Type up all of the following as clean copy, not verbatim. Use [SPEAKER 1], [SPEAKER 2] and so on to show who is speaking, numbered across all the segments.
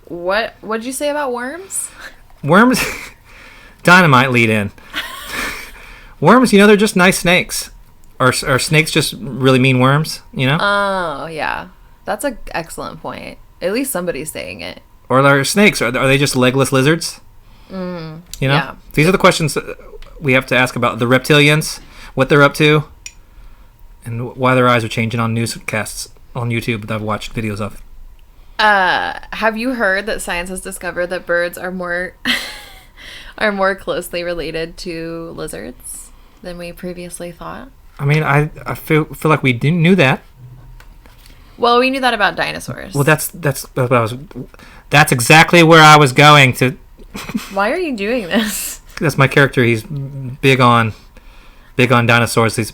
[SPEAKER 1] What'd you say about worms?
[SPEAKER 2] Worms, dynamite lead in. Worms, they're just nice snakes. Are snakes just really mean worms,
[SPEAKER 1] Oh, yeah. That's an excellent point. At least somebody's saying it.
[SPEAKER 2] Or are snakes, are they just legless lizards?
[SPEAKER 1] Yeah.
[SPEAKER 2] These are the questions that we have to ask about the reptilians, what they're up to, and why their eyes are changing on newscasts on YouTube that I've watched videos of.
[SPEAKER 1] Have you heard that science has discovered that birds are more are more closely related to lizards than we previously thought?
[SPEAKER 2] I mean, I feel like we knew that.
[SPEAKER 1] Well, we knew that about dinosaurs.
[SPEAKER 2] Well, that's exactly where I was going to.
[SPEAKER 1] Why are you doing this?
[SPEAKER 2] That's my character. He's big on dinosaurs. He's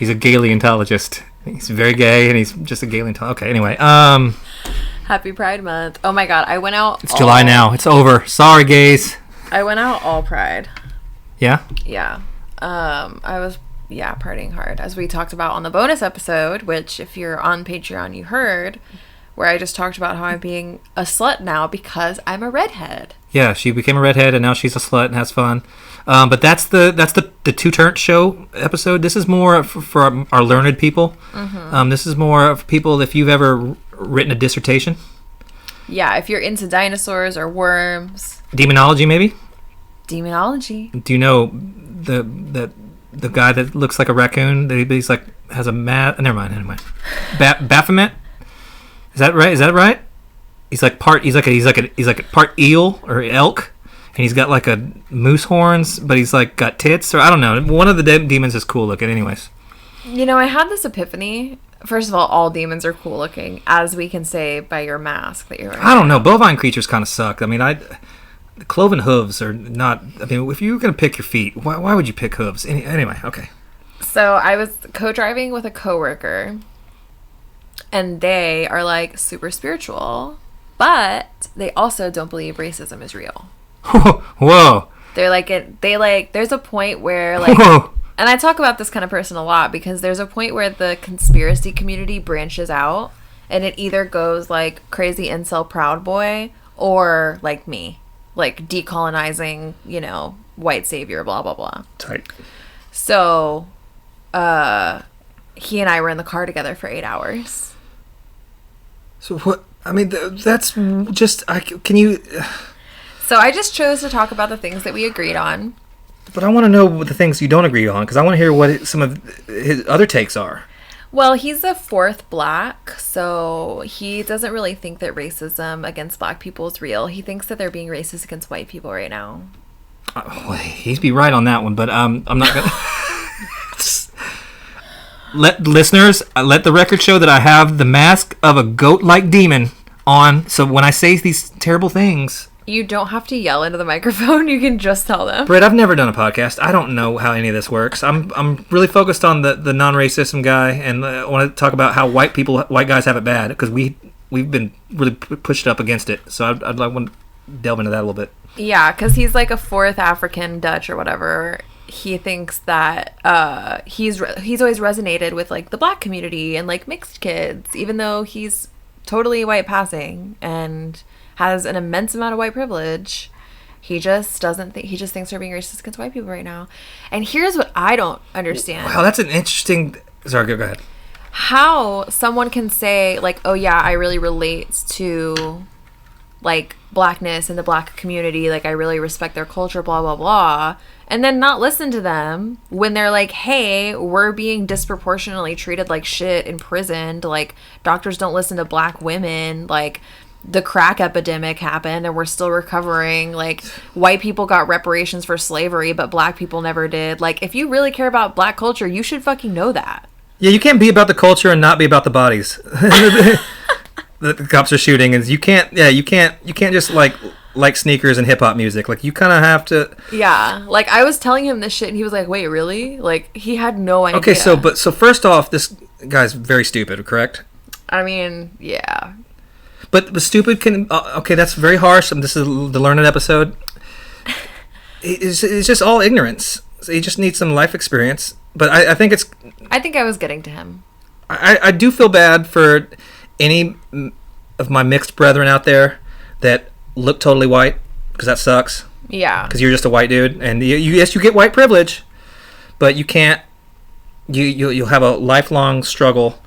[SPEAKER 2] a Galeontologist. He's very gay, and he's just a Galeontologist. Okay, anyway.
[SPEAKER 1] Happy Pride Month. Oh my God, I went out.
[SPEAKER 2] It's July now. It's over. Sorry, gays.
[SPEAKER 1] I went out all Pride.
[SPEAKER 2] Yeah?
[SPEAKER 1] Yeah. I was, partying hard, as we talked about on the bonus episode, which if you're on Patreon, you heard, where I just talked about how I'm being a slut now because I'm a redhead.
[SPEAKER 2] Yeah, she became a redhead, and now she's a slut and has fun. But that's the Two Turnt Show episode. This is more for our learned people. Mm-hmm. This is more of people if you've ever written a dissertation.
[SPEAKER 1] Yeah, if you're into dinosaurs or worms.
[SPEAKER 2] Demonology, maybe?
[SPEAKER 1] Demonology.
[SPEAKER 2] Do you know the guy that looks like a raccoon? That he's like has a Never mind. Baphomet. Is that right? He's like part eel or elk, and he's got like a moose horns, but he's like got tits, or I don't know. One of the demons is cool looking, anyways.
[SPEAKER 1] I had this epiphany. First of all demons are cool looking, as we can say by your mask that you're wearing.
[SPEAKER 2] I don't know. Bovine creatures kind of suck. I mean, the cloven hooves are not. I mean, if you were gonna pick your feet, why would you pick hooves? Anyway, okay.
[SPEAKER 1] So I was co-driving with a coworker, and they are like super spiritual, but they also don't believe racism is real.
[SPEAKER 2] Whoa.
[SPEAKER 1] They're like there's a point where like.
[SPEAKER 2] Whoa.
[SPEAKER 1] And I talk about this kind of person a lot because there's a point where the conspiracy community branches out and it either goes like crazy incel Proud Boy or like me, like decolonizing, white savior, blah, blah, blah.
[SPEAKER 2] Tight.
[SPEAKER 1] So, he and I were in the car together for 8 hours.
[SPEAKER 2] So what, I mean, that's just, can you...
[SPEAKER 1] So I just chose to talk about the things that we agreed on.
[SPEAKER 2] But I want to know what the things you don't agree on, because I want to hear what some of his other takes are.
[SPEAKER 1] Well, he's the fourth black, so he doesn't really think that racism against black people is real. He thinks that they're being racist against white people right now.
[SPEAKER 2] Well, he'd be right on that one, but I'm not going to... Let the record show that I have the mask of a goat-like demon on, so when I say these terrible things...
[SPEAKER 1] You don't have to yell into the microphone. You can just tell them.
[SPEAKER 2] Brett, I've never done a podcast. I don't know how any of this works. I'm really focused on the non-racism guy, and I want to talk about how white guys have it bad, because we've been really pushed up against it. So I'd like to delve into that a little bit.
[SPEAKER 1] Yeah, because he's like a fourth African, Dutch, or whatever. He thinks that he's always resonated with like the black community and like mixed kids, even though he's totally white passing and has an immense amount of white privilege. He just doesn't think, he just thinks they're being racist against white people right now. And here's what I don't understand.
[SPEAKER 2] Wow, that's an interesting... Sorry, go ahead.
[SPEAKER 1] How someone can say, like, oh yeah, I really relate to, like, blackness and the black community, like, I really respect their culture, blah, blah, blah, and then not listen to them when they're like, hey, we're being disproportionately treated like shit, imprisoned, like, doctors don't listen to black women, like... The crack epidemic happened and we're still recovering. Like, white people got reparations for slavery, but black people never did. Like, if you really care about black culture, you should fucking know that.
[SPEAKER 2] Yeah, you can't be about the culture and not be about the bodies. The cops are shooting, and you can't just like sneakers and hip hop music. Like, you kind of have to.
[SPEAKER 1] Yeah, like I was telling him this shit, and he was like, "Wait, really?" Like, he had no idea.
[SPEAKER 2] Okay, so first off, this guy's very stupid, correct?
[SPEAKER 1] I mean, yeah.
[SPEAKER 2] But stupid can... okay, that's very harsh. This is the learned episode. It's just all ignorance. So he just needs some life experience. But I think it's...
[SPEAKER 1] I think I was getting to him.
[SPEAKER 2] I do feel bad for any of my mixed brethren out there that look totally white, because that sucks.
[SPEAKER 1] Yeah.
[SPEAKER 2] Because you're just a white dude, and yes, you get white privilege, but you can't. You'll have a lifelong struggle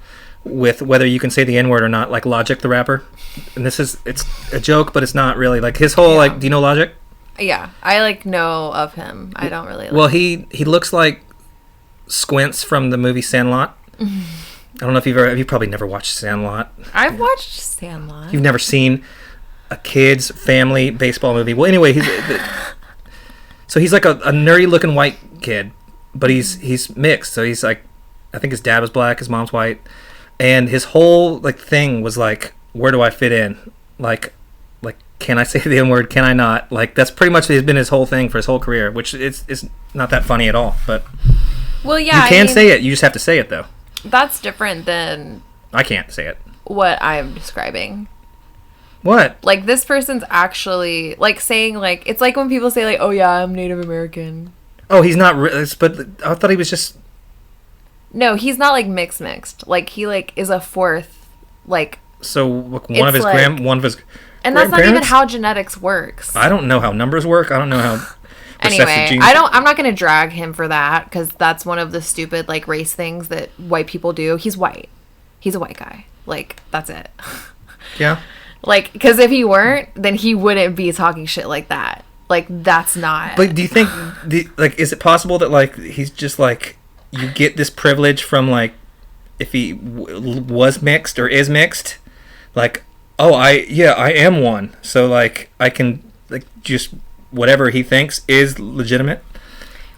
[SPEAKER 2] with whether you can say the N-word or not, like Logic the rapper. And it's a joke, but it's not really. Like his whole like, do you know Logic?
[SPEAKER 1] Yeah, I like know of him. I don't really.
[SPEAKER 2] Well, he looks like Squints from the movie Sandlot. I don't know if you've probably never watched Sandlot.
[SPEAKER 1] I've watched Sandlot.
[SPEAKER 2] You've never seen a kid's family baseball movie. Well, anyway, so he's like a nerdy looking white kid, but he's mixed. So he's like, I think his dad was black, his mom's white, and his whole like thing was like, where do I fit in? Like, can I say the N-word? Can I not? Like, that's pretty much been his whole thing for his whole career, which it's not that funny at all. But
[SPEAKER 1] well, yeah,
[SPEAKER 2] you can say it. You just have to say it though.
[SPEAKER 1] That's different than
[SPEAKER 2] I can't say it.
[SPEAKER 1] What I'm describing.
[SPEAKER 2] What?
[SPEAKER 1] Like, this person's actually like saying like, it's like when people say like, oh yeah, I'm Native American.
[SPEAKER 2] Oh, he's not. But I thought he was just.
[SPEAKER 1] No, he's not like mixed. Like he like is a fourth like.
[SPEAKER 2] So one of his
[SPEAKER 1] and that's not even how genetics works.
[SPEAKER 2] I don't know how numbers work. I don't know how.
[SPEAKER 1] Anyway, I'm not gonna drag him for that because that's one of the stupid like race things that white people do. He's white. He's a white guy. Like, that's it.
[SPEAKER 2] Yeah.
[SPEAKER 1] Like, because if he weren't, then he wouldn't be talking shit like that. Like, that's not.
[SPEAKER 2] But do you think is it possible that like he's just like, you get this privilege from like, if he was mixed or is mixed, like, oh, I am one, so like I can like just whatever he thinks is legitimate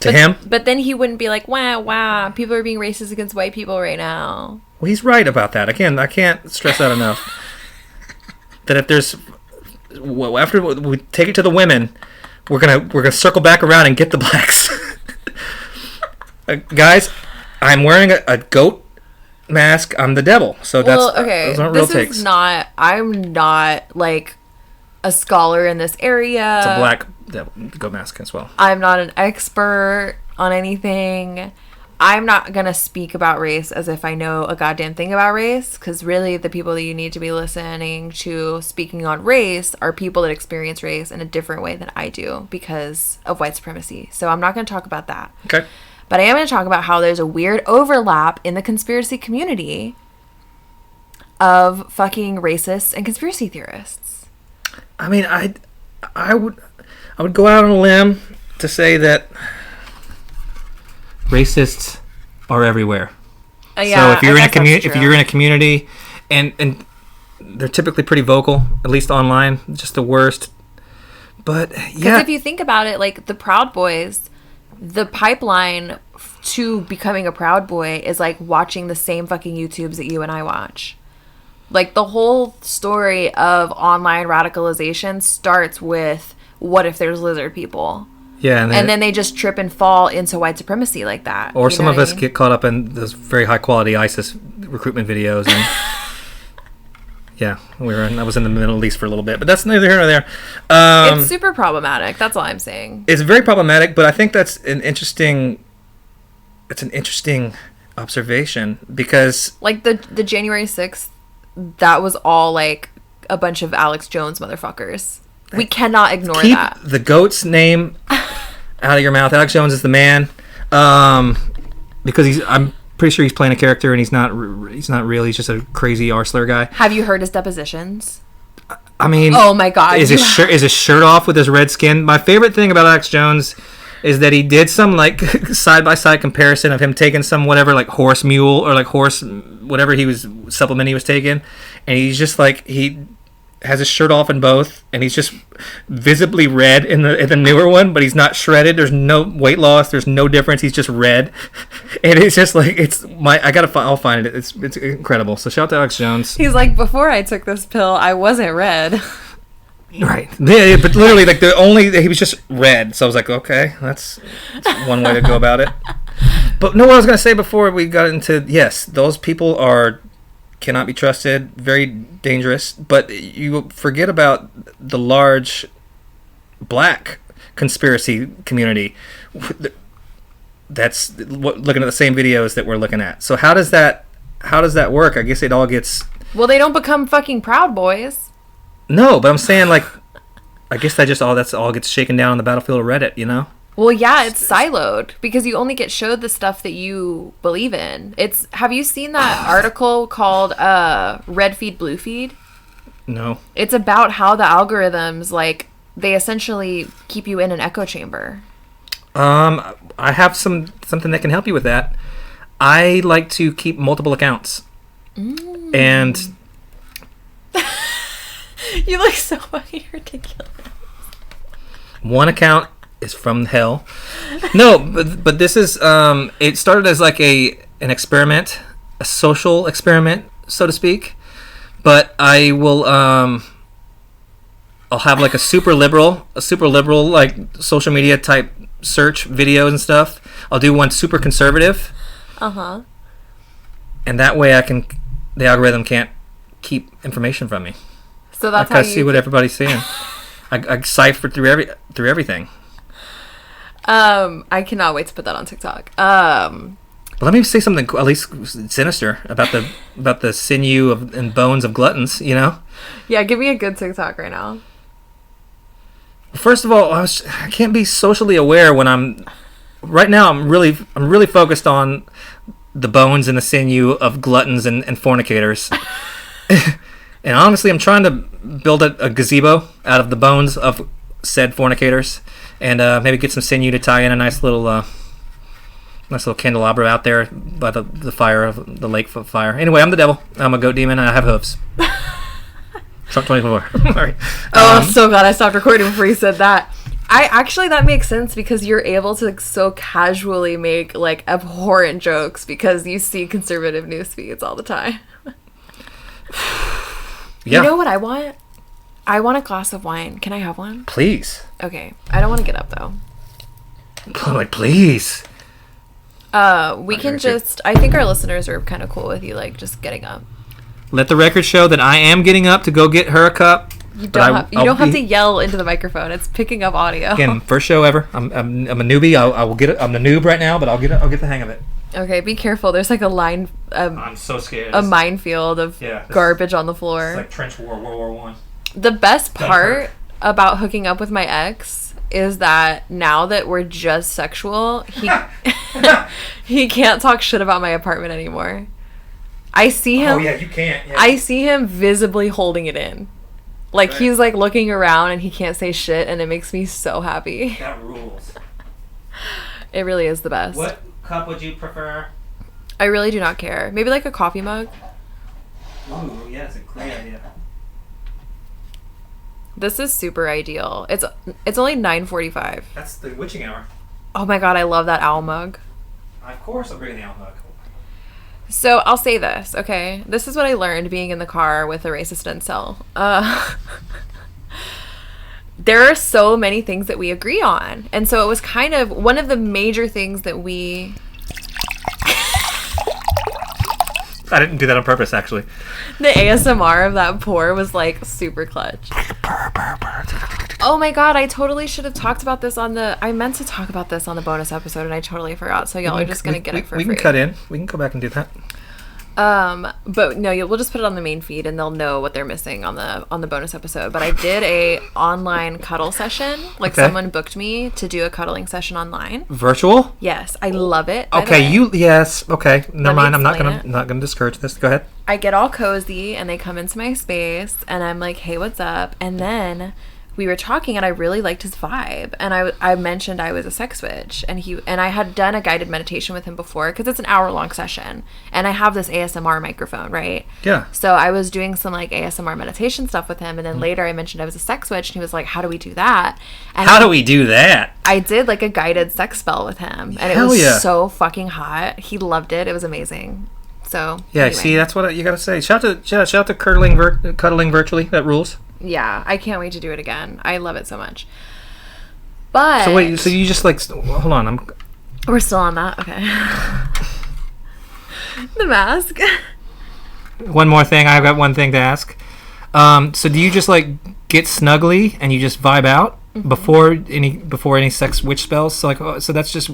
[SPEAKER 2] to him. But
[SPEAKER 1] then he wouldn't be like, wow, people are being racist against white people right now.
[SPEAKER 2] Well, he's right about that. Again, I can't stress that enough. That if there's, after we take it to the women, we're gonna circle back around and get the blacks. Guys, I'm wearing a goat mask. I'm the devil. So those aren't real takes.
[SPEAKER 1] I'm not like a scholar in this area.
[SPEAKER 2] It's a black goat mask as well.
[SPEAKER 1] I'm not an expert on anything. I'm not going to speak about race as if I know a goddamn thing about race, because really the people that you need to be listening to speaking on race are people that experience race in a different way than I do because of white supremacy. So I'm not going to talk about that.
[SPEAKER 2] Okay.
[SPEAKER 1] But I am going to talk about how there's a weird overlap in the conspiracy community of fucking racists and conspiracy theorists.
[SPEAKER 2] I mean, I would go out on a limb to say that racists are everywhere.
[SPEAKER 1] Yeah,
[SPEAKER 2] so if you're in a community, and they're typically pretty vocal, at least online, just the worst. But yeah,
[SPEAKER 1] because if you think about it, like the Proud Boys, the pipeline to becoming a Proud Boy is like watching the same fucking YouTubes that you and I watch. Like, the whole story of online radicalization starts with, what if there's lizard people?
[SPEAKER 2] Yeah,
[SPEAKER 1] and then they just trip and fall into white supremacy like that.
[SPEAKER 2] Or some of us get caught up in those very high quality ISIS recruitment videos. And yeah, I was in the Middle East for a little bit, but that's neither here nor there.
[SPEAKER 1] It's super problematic. That's all I'm saying.
[SPEAKER 2] It's very problematic, but I think that's an interesting observation, because
[SPEAKER 1] like the January 6th, that was all like a bunch of Alex Jones motherfuckers. We cannot ignore that.
[SPEAKER 2] Keep the goat's name out of your mouth. Alex Jones is the man, because I'm pretty sure he's playing a character, and he's not real. He's just a crazy arseler guy.
[SPEAKER 1] Have you heard his depositions?
[SPEAKER 2] I mean,
[SPEAKER 1] oh my god,
[SPEAKER 2] is his shirt off with his red skin? My favorite thing about Alex Jones is that he did some like side-by-side comparison of him taking some whatever, like horse mule or like horse whatever supplement he was taking, and he's just like, he has his shirt off in both, and he's just visibly red in the newer one, but he's not shredded. There's no weight loss. There's no difference. He's just red, and it's just like, I'll find it. It's incredible. So shout out to Alex Jones.
[SPEAKER 1] He's like, before I took this pill, I wasn't red.
[SPEAKER 2] Right. Yeah, but literally, like, he was just red. So I was like, okay, that's one way to go about it. But no, what I was going to say before we got into, yes, those people cannot be trusted, very dangerous, but you forget about the large black conspiracy community that's looking at the same videos that we're looking at. So how does that work? I guess it all gets
[SPEAKER 1] Well, they don't become fucking Proud Boys.
[SPEAKER 2] No, but I'm saying, like, I guess that's all gets shaken down on the battlefield of Reddit, you know?
[SPEAKER 1] Well, yeah, it's siloed because you only get showed the stuff that you believe in. Have you seen that article called Red Feed, Blue Feed?
[SPEAKER 2] No.
[SPEAKER 1] It's about how the algorithms, like, they essentially keep you in an echo chamber.
[SPEAKER 2] I have something that can help you with that. I like to keep multiple accounts. And
[SPEAKER 1] you look so fucking ridiculous.
[SPEAKER 2] One account is from hell. No, but this is it started as like an experiment, a social experiment, so to speak. But I will I'll have like a super liberal like social media type search videos and stuff. I'll do one super conservative. And that way the algorithm can't keep information from me.
[SPEAKER 1] So that's
[SPEAKER 2] how I see what everybody's seeing. I cipher through everything.
[SPEAKER 1] I cannot wait to put that on TikTok.
[SPEAKER 2] But let me say something at least sinister about the sinew and bones of gluttons. You know.
[SPEAKER 1] Yeah, give me a good TikTok right now.
[SPEAKER 2] First of all, I can't be socially aware when I'm. Right now, I'm really focused on the bones and the sinew of gluttons and fornicators. And honestly, I'm trying to build a gazebo out of the bones of said fornicators, and maybe get some sinew to tie in a nice little candelabra out there by the fire of the lake fire. Anyway, I'm the devil. I'm a goat demon, and I have hooves. Trump 24. All right.
[SPEAKER 1] I'm so glad I stopped recording before you said that. That makes sense because you're able to so casually make like abhorrent jokes because you see conservative news feeds all the time.
[SPEAKER 2] Yeah.
[SPEAKER 1] You know what I want? I want a glass of wine. Can I have one?
[SPEAKER 2] Please.
[SPEAKER 1] Okay. I don't want to get up though.
[SPEAKER 2] Like, please.
[SPEAKER 1] We can just. I think our listeners are kind of cool with you, like just getting up.
[SPEAKER 2] Let the record show that I am getting up to go get her a cup.
[SPEAKER 1] You don't have to yell into the microphone. It's picking up audio.
[SPEAKER 2] Again, first show ever. I'm a newbie. I will get it. I'm a noob right now, but I'll get the hang of it.
[SPEAKER 1] Okay, be careful. There's like a line.
[SPEAKER 2] I'm so scared.
[SPEAKER 1] A minefield of garbage on the floor.
[SPEAKER 2] It's like trench war, World War One.
[SPEAKER 1] The best part about hooking up with my ex is that now that we're just sexual, he can't talk shit about my apartment anymore. I see him.
[SPEAKER 2] Oh yeah, you can't. Yeah.
[SPEAKER 1] I see him visibly holding it in. Like, right. He's like looking around and he can't say shit, and it makes me so happy.
[SPEAKER 2] That rules.
[SPEAKER 1] It really is the best.
[SPEAKER 2] What cup would you prefer?
[SPEAKER 1] I really do not care. Maybe like a coffee mug.
[SPEAKER 2] Ooh, yeah, it's a great idea.
[SPEAKER 1] This is super ideal. It's only 9:45.
[SPEAKER 2] That's the witching hour.
[SPEAKER 1] Oh my god, I love that owl mug.
[SPEAKER 2] Of course I'll bring the owl mug.
[SPEAKER 1] So I'll say this, okay? This is what I learned being in the car with a racist incel. There are so many things that we agree on. And so it was kind of one of the major things that we...
[SPEAKER 2] I didn't do that on purpose, actually.
[SPEAKER 1] The ASMR of that pour was like super clutch. Oh my god, I totally should have talked about this I meant to talk about this on the bonus episode and I totally forgot. So y'all are just going to get it for free.
[SPEAKER 2] We can cut in. We can go back and do that.
[SPEAKER 1] But no, we'll just put it on the main feed and they'll know what they're missing on the bonus episode. But I did a online cuddle session. Like someone booked me to do a cuddling session online.
[SPEAKER 2] Virtual?
[SPEAKER 1] Yes, I love it.
[SPEAKER 2] Okay, yes. Okay, never mind. I'm not gonna discourage this. Go ahead.
[SPEAKER 1] I get all cozy and they come into my space and I'm like, hey, what's up? And then we were talking and I really liked his vibe, and I mentioned I was a sex switch, and I had done a guided meditation with him before because it's an hour-long session and I have this ASMR microphone, right?
[SPEAKER 2] Yeah.
[SPEAKER 1] So I was doing some like ASMR meditation stuff with him, and then later I mentioned I was a sex switch and he was like, how do we do that? And
[SPEAKER 2] how do we do that?
[SPEAKER 1] I did like a guided sex spell with him, and it was so fucking hot. He loved it. It was amazing. So
[SPEAKER 2] yeah, anyway. See, that's what you gotta say. Shout out to cuddling virtually. That rules.
[SPEAKER 1] Yeah, I can't wait to do it again. I love it so much. But
[SPEAKER 2] so wait, so you just like hold on?
[SPEAKER 1] We're still on that. Okay. The mask.
[SPEAKER 2] One more thing. I've got one thing to ask. So do you just like get snuggly and you just vibe out before any sex witch spells? So like, so that's just.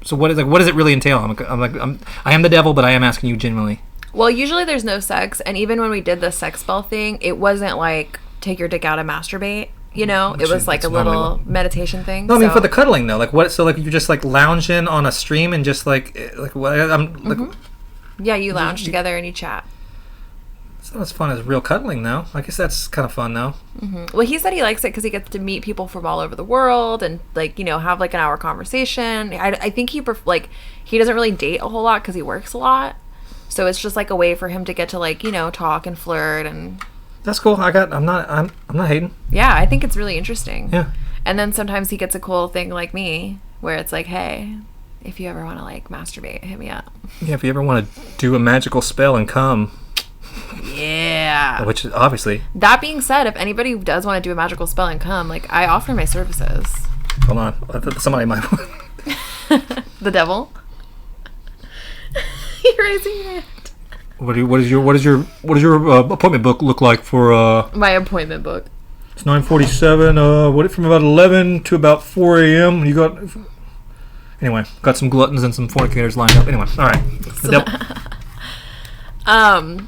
[SPEAKER 2] So what does it really entail? I am the devil, but I am asking you genuinely.
[SPEAKER 1] Well, usually there's no sex, and even when we did the sex spell thing, it wasn't like take your dick out and masturbate. You know, it was like a little meditation thing.
[SPEAKER 2] No, I mean for the cuddling though. Like what? So like you're just like lounging on a stream and just like what? I'm like.
[SPEAKER 1] Yeah, you lounge together and you chat.
[SPEAKER 2] It's not as fun as real cuddling, though. I guess that's kind of fun, though.
[SPEAKER 1] Well, he said he likes it because he gets to meet people from all over the world and, like, you know, have, like, an hour conversation. I think he doesn't really date a whole lot because he works a lot. So it's just, like, a way for him to get to, like, you know, talk and flirt and...
[SPEAKER 2] That's cool. I'm not hating.
[SPEAKER 1] Yeah, I think it's really interesting.
[SPEAKER 2] Yeah.
[SPEAKER 1] And then sometimes he gets a cool thing like me where it's like, hey, if you ever want to, like, masturbate, hit me up.
[SPEAKER 2] Yeah, if you ever want to do a magical spell and come...
[SPEAKER 1] Yeah.
[SPEAKER 2] Which is obviously.
[SPEAKER 1] That being said, if anybody does want to do a magical spell and come, like, I offer my services.
[SPEAKER 2] Hold on. I thought somebody might.
[SPEAKER 1] The devil? You're raising your hand.
[SPEAKER 2] What does your appointment book look like for
[SPEAKER 1] my appointment book?
[SPEAKER 2] It's 9:47. What from about 11 to about 4 a.m. You got. Anyway, got some gluttons and some fornicators lined up. Anyway, all right. The devil.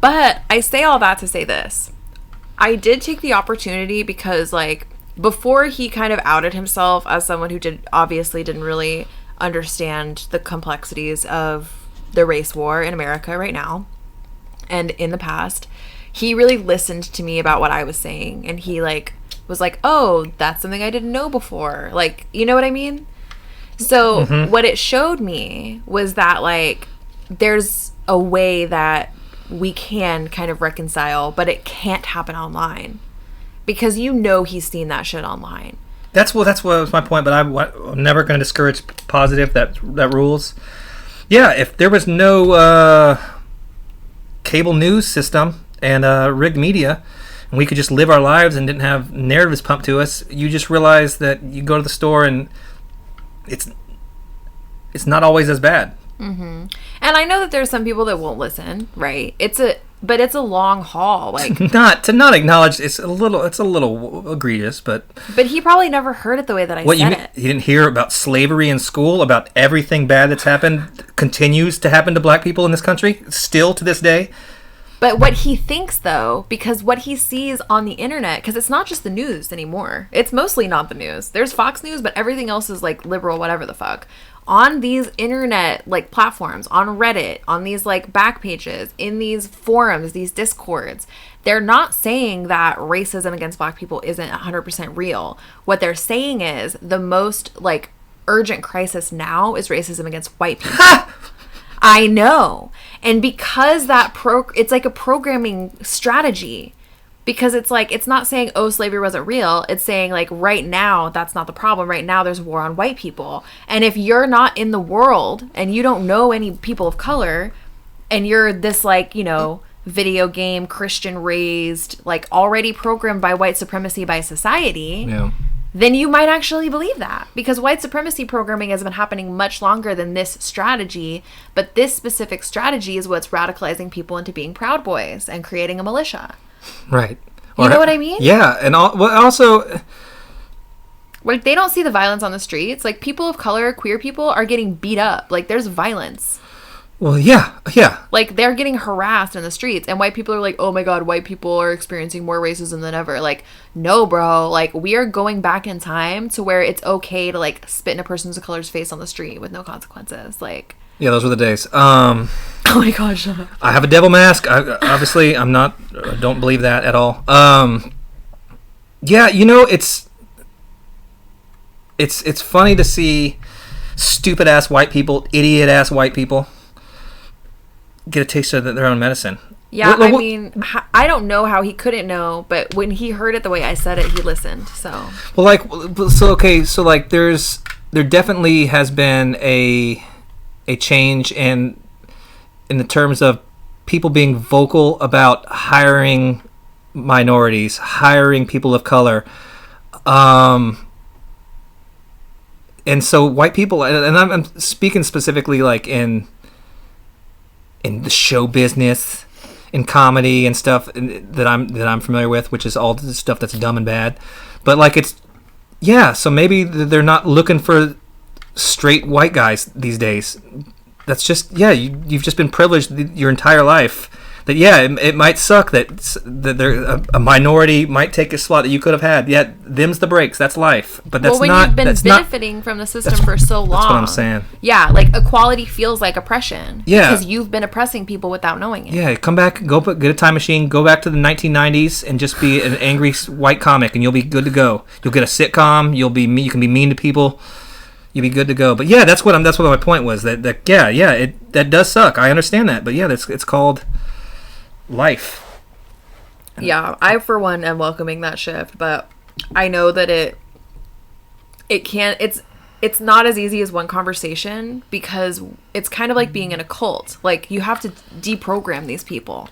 [SPEAKER 1] But I say all that to say this. I did take the opportunity because, like, before he kind of outed himself as someone who obviously didn't really understand the complexities of the race war in America right now and in the past, he really listened to me about what I was saying. And he, like, was like, oh, that's something I didn't know before. Like, you know what I mean? So what it showed me was that, like, there's a way that we can kind of reconcile, but it can't happen online because you know he's seen that shit online.
[SPEAKER 2] That's what was my point. But I'm never going to discourage positive. That rules. Yeah, if there was no cable news system and rigged media, and we could just live our lives and didn't have narratives pumped to us, you just realize that you go to the store and it's not always as bad.
[SPEAKER 1] And I know that there's some people that won't listen, right? But it's a long haul. Like
[SPEAKER 2] to not acknowledge it's a little egregious, but
[SPEAKER 1] he probably never heard it the way that I said it.
[SPEAKER 2] He didn't hear about slavery in school, about everything bad that's happened, continues to happen to black people in this country, still to this day.
[SPEAKER 1] But what he thinks, though, because what he sees on the internet, because it's not just the news anymore. It's mostly not the news. There's Fox News, but everything else is, like, liberal, whatever the fuck. On these internet, like, platforms, on Reddit, on these, like, back pages, in these forums, these discords, they're not saying that racism against black people isn't 100% real. What they're saying is the most, like, urgent crisis now is racism against white people. I know. And because it's like a programming strategy, because it's like, it's not saying, oh, slavery wasn't real. It's saying, like, right now, that's not the problem. Right now, there's war on white people. And if you're not in the world and you don't know any people of color and you're this, like, you know, video game, Christian raised, like, already programmed by white supremacy by society, then you might actually believe that, because white supremacy programming has been happening much longer than this strategy, but this specific strategy is what's radicalizing people into being Proud Boys and creating a militia.
[SPEAKER 2] Right.
[SPEAKER 1] You know what I mean?
[SPEAKER 2] Yeah, and also...
[SPEAKER 1] Like, they don't see the violence on the streets. Like, people of color, queer people are getting beat up. Like, there's violence.
[SPEAKER 2] Well, yeah.
[SPEAKER 1] Like, they're getting harassed in the streets, and white people are like, oh my god, white people are experiencing more racism than ever. Like, no, bro. Like, we are going back in time to where it's okay to, like, spit in a person's of color's face on the street with no consequences. Like... Yeah,
[SPEAKER 2] those were the days.
[SPEAKER 1] Oh my god, shut up.
[SPEAKER 2] I have a devil mask. I don't believe that at all. Yeah, you know, it's funny to see stupid ass white people, idiot ass white people get a taste of their own medicine.
[SPEAKER 1] Yeah, I mean, I don't know how he couldn't know, but when he heard it the way I said it, he listened. So there definitely has been a change in the terms of people being vocal about hiring minorities, hiring people of color, and so white people, and I'm speaking specifically like in the show business, in comedy and stuff that I'm familiar with, which is all the stuff that's dumb and bad. But like so maybe they're not looking for straight white guys these days.
[SPEAKER 2] that's just you've just been privileged your entire life. That it might suck that there a minority might take a slot that you could have had. Yet them's the breaks. That's life. But that's
[SPEAKER 1] when
[SPEAKER 2] not.
[SPEAKER 1] You've been
[SPEAKER 2] that's
[SPEAKER 1] benefiting from the system for so long.
[SPEAKER 2] That's what I'm saying.
[SPEAKER 1] Yeah, like equality feels like oppression.
[SPEAKER 2] Yeah,
[SPEAKER 1] because you've been oppressing people without knowing it.
[SPEAKER 2] Yeah, come back, get a time machine, go back to the 1990s, and just be an angry white comic, and you'll be good to go. You'll get a sitcom. You can be mean to people. You'll be good to go. But yeah, that's what my point was. That does suck. I understand that. But yeah, it's called life.
[SPEAKER 1] Yeah, I for one am welcoming that shift, but I know that it can't. It's not as easy as one conversation, because it's kind of like being in a cult. Like, you have to deprogram these people,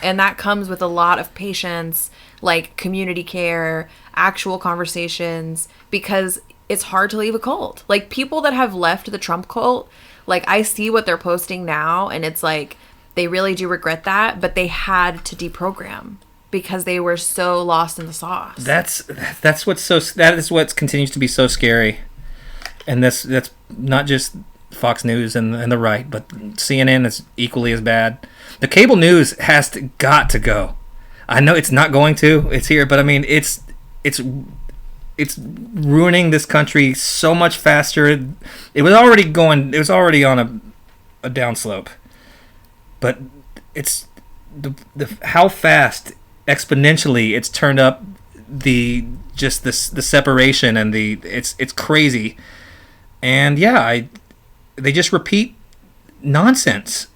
[SPEAKER 1] and that comes with a lot of patience, like community care, actual conversations, because it's hard to leave a cult. Like, people that have left the Trump cult, like, I see what they're posting now, and it's like they really do regret that, but they had to deprogram because they were so lost in the sauce.
[SPEAKER 2] That is what continues to be so scary. And that's not just Fox News and the right, but CNN is equally as bad. The cable news got to go. I know it's not going to. It's here, but I mean, it's ruining this country so much faster. It was already on a downslope. But it's the how fast exponentially it's turned up the separation, and it's crazy. And they just repeat nonsense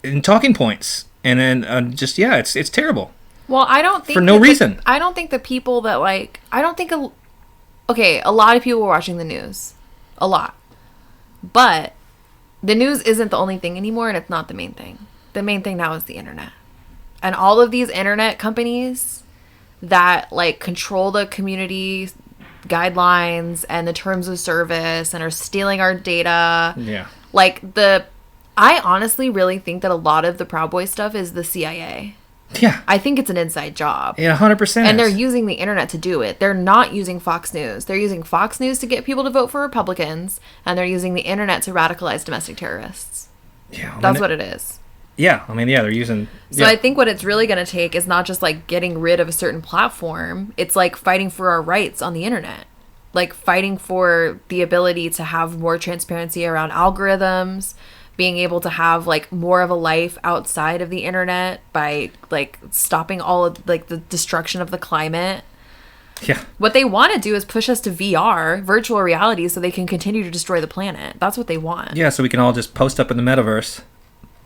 [SPEAKER 2] in talking points, and then it's terrible.
[SPEAKER 1] Well, I don't think
[SPEAKER 2] for no reason.
[SPEAKER 1] I don't think the people that a lot of people were watching the news, a lot, but the news isn't the only thing anymore, and it's not the main thing. The main thing now is the internet, and all of these internet companies that like control the community guidelines and the terms of service and are stealing our data.
[SPEAKER 2] Yeah.
[SPEAKER 1] I honestly really think that a lot of the Proud Boy stuff is the CIA.
[SPEAKER 2] Yeah.
[SPEAKER 1] I think it's an inside job.
[SPEAKER 2] Yeah, 100%.
[SPEAKER 1] And they're using the internet to do it. They're not using Fox News. They're using Fox News to get people to vote for Republicans, and they're using the internet to radicalize domestic terrorists.
[SPEAKER 2] Yeah.
[SPEAKER 1] That's what it is.
[SPEAKER 2] Yeah. I mean, they're using...
[SPEAKER 1] So I think what it's really going to take is not just like getting rid of a certain platform. It's like fighting for our rights on the internet. Like fighting for the ability to have more transparency around algorithms, being able to have like more of a life outside of the internet by like stopping all of like the destruction of the climate.
[SPEAKER 2] Yeah.
[SPEAKER 1] What they want to do is push us to VR, virtual reality, so they can continue to destroy the planet. That's what they want.
[SPEAKER 2] Yeah, so we can all just post up in the metaverse.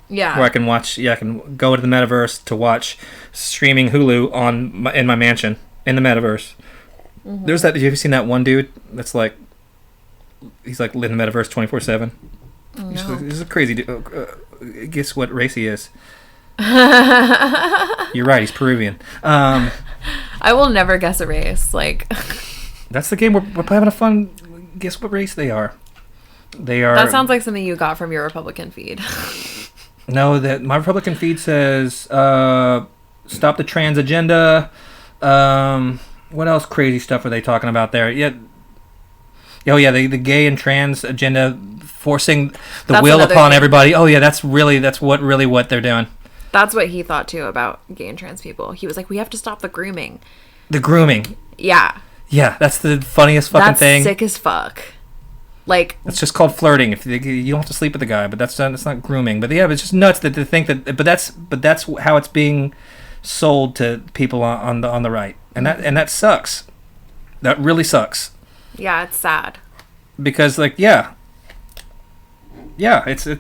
[SPEAKER 1] Yeah.
[SPEAKER 2] Where I can go to the metaverse to watch streaming Hulu in my mansion in the metaverse. Mm-hmm. There's that. Have you ever seen that one dude that's like, he's like in the metaverse 24/7? No. He's a crazy dude. Guess what race he is? You're right. He's Peruvian.
[SPEAKER 1] I will never guess a race. Like,
[SPEAKER 2] that's the game. We're having a fun. Guess what race they are? They are.
[SPEAKER 1] That sounds like something you got from your Republican feed.
[SPEAKER 2] No, that my Republican feed says stop the trans agenda. What else crazy stuff are they talking about there? Yeah. Oh yeah, the gay and trans agenda, forcing the will upon everybody. Oh yeah, that's what they're doing.
[SPEAKER 1] That's what he thought too about gay and trans people. He was like, we have to stop the grooming.
[SPEAKER 2] The grooming.
[SPEAKER 1] Yeah.
[SPEAKER 2] Yeah, that's the funniest fucking thing.
[SPEAKER 1] That's sick as fuck. Like,
[SPEAKER 2] it's just called flirting. If you don't have to sleep with the guy, but it's not grooming. But yeah, it's just nuts that they think that. But that's how it's being sold to people on the right, and that sucks. That really sucks.
[SPEAKER 1] Yeah, it's sad.
[SPEAKER 2] Because it's